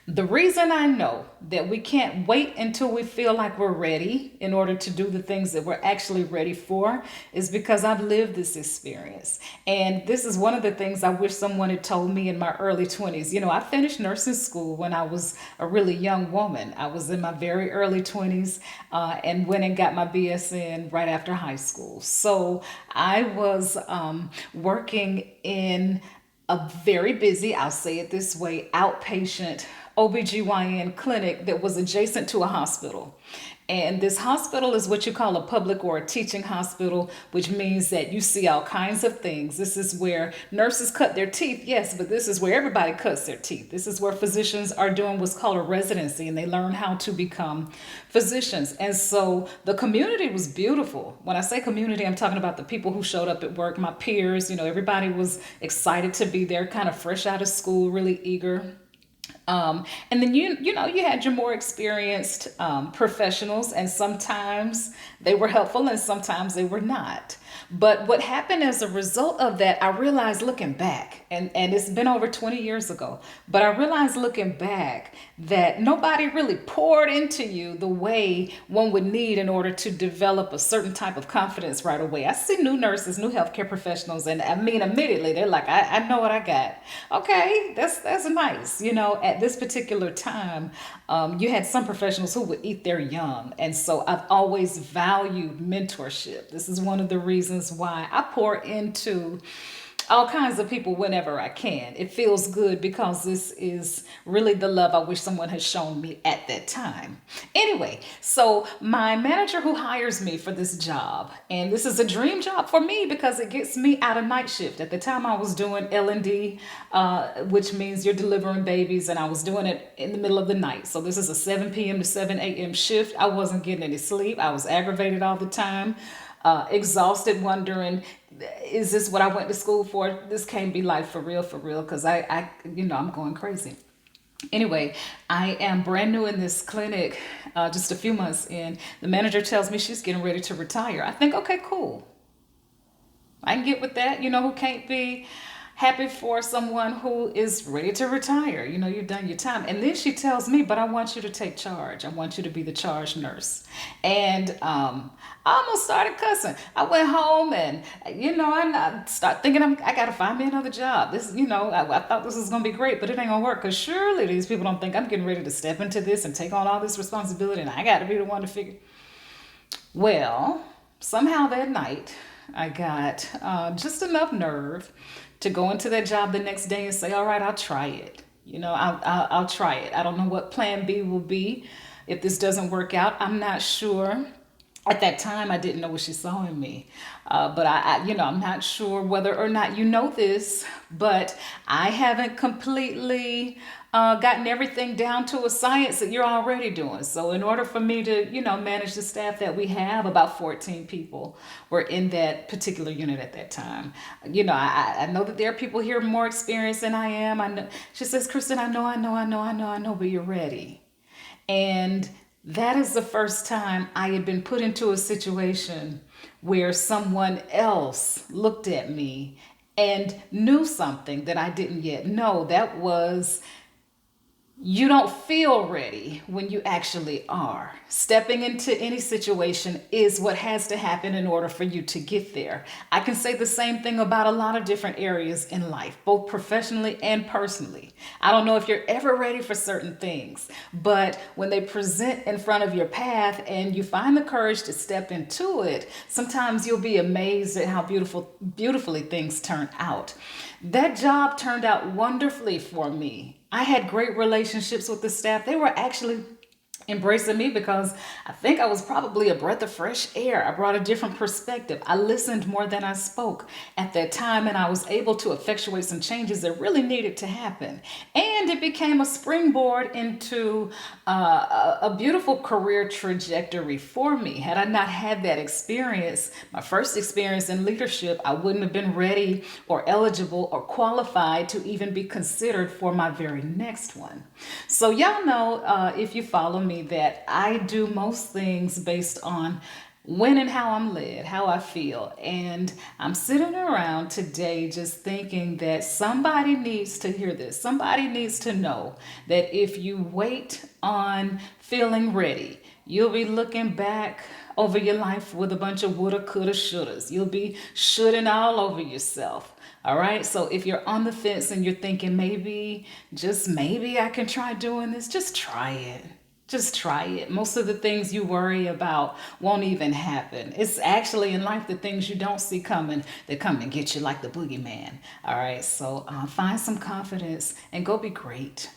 The reason I know that we can't wait until we feel like we're ready in order to do the things that we're actually ready for is because I've lived this experience. And this is one of the things I wish someone had told me in my early 20s. I finished nursing school when I was a really young woman. I was in my very early 20s and went and got my BSN right after high school. So I was working in a very busy, I'll say it this way, outpatient OBGYN clinic that was adjacent to a hospital. And this hospital is what you call a public or a teaching hospital, which means that you see all kinds of things. This is where nurses cut their teeth, yes, but this is where everybody cuts their teeth. This is where physicians are doing what's called a residency and they learn how to become physicians. And so the community was beautiful. When I say community, I'm talking about the people who showed up at work, my peers, everybody was excited to be there, kind of fresh out of school, really eager. And then you had your more experienced professionals, and sometimes they were helpful, and sometimes they were not. But what happened as a result of that, I realized looking back, and it's been over 20 years ago, but I realized looking back that nobody really poured into you the way one would need in order to develop a certain type of confidence right away. I see new nurses, new healthcare professionals, and I mean, immediately they're like, I know what I got. Okay, that's nice. At this particular time, you had some professionals who would eat their young. And so I've always valued mentorship. This is one of the reasons why I pour into all kinds of people whenever I can. It feels good because this is really the love I wish someone had shown me at that time. Anyway, so my manager who hires me for this job, and this is a dream job for me because it gets me out of night shift. At the time I was doing L&D, which means you're delivering babies, and I was doing it in the middle of the night. So this is a 7 p.m. to 7 a.m. shift. I wasn't getting any sleep. I was aggravated all the time, exhausted, wondering, is this what I went to school for? This can't be life for real, because I'm going crazy. Anyway, I am brand new in this clinic, just a few months in. The manager tells me she's getting ready to retire. I think, okay, cool. I can get with that. Who can't be happy for someone who is ready to retire? You've done your time. And then she tells me, but I want you to take charge. I want you to be the charge nurse. And I almost started cussing. I went home and, I start thinking I got to find me another job. This, I thought this was going to be great, but it ain't going to work because surely these people don't think I'm getting ready to step into this and take on all this responsibility and I got to be the one to figure. Well, somehow that night, I got just enough nerve to go into that job the next day and say, all right, I'll try it. I'll try it. I don't know what plan B will be if this doesn't work out. I'm not sure. At that time, I didn't know what she saw in me. But I'm not sure whether or not you know this, but I haven't completely gotten everything down to a science that you're already doing. So in order for me to, manage the staff that we have, about 14 people were in that particular unit at that time. I know that there are people here more experienced than I am. I know. She says, Kristen, I know, but you're ready. And that is the first time I had been put into a situation where someone else looked at me and knew something that I didn't yet know. That was, you don't feel ready when you actually are. Stepping into any situation is what has to happen in order for you to get there. I can say the same thing about a lot of different areas in life, both professionally and personally. I don't know if you're ever ready for certain things, but when they present in front of your path and you find the courage to step into it, sometimes you'll be amazed at how beautifully things turn out. That job turned out wonderfully for me. I had great relationships with the staff. They were actually embracing me because I think I was probably a breath of fresh air. I brought a different perspective. I listened more than I spoke at that time, and I was able to effectuate some changes that really needed to happen. And it became a springboard into a beautiful career trajectory for me. Had I not had that experience, my first experience in leadership, I wouldn't have been ready or eligible or qualified to even be considered for my very next one. So y'all know, if you follow me, that I do most things based on when and how I'm led, how I feel. And I'm sitting around today just thinking that somebody needs to hear this. Somebody needs to know that if you wait on feeling ready, you'll be looking back over your life with a bunch of woulda, coulda, shouldas. You'll be shoulding all over yourself. All right. So if you're on the fence and you're thinking maybe, just maybe I can try doing this, just try it. Just try it. Most of the things you worry about won't even happen. It's actually in life the things you don't see coming that come and get you like the boogeyman. All right. So find some confidence and go be great.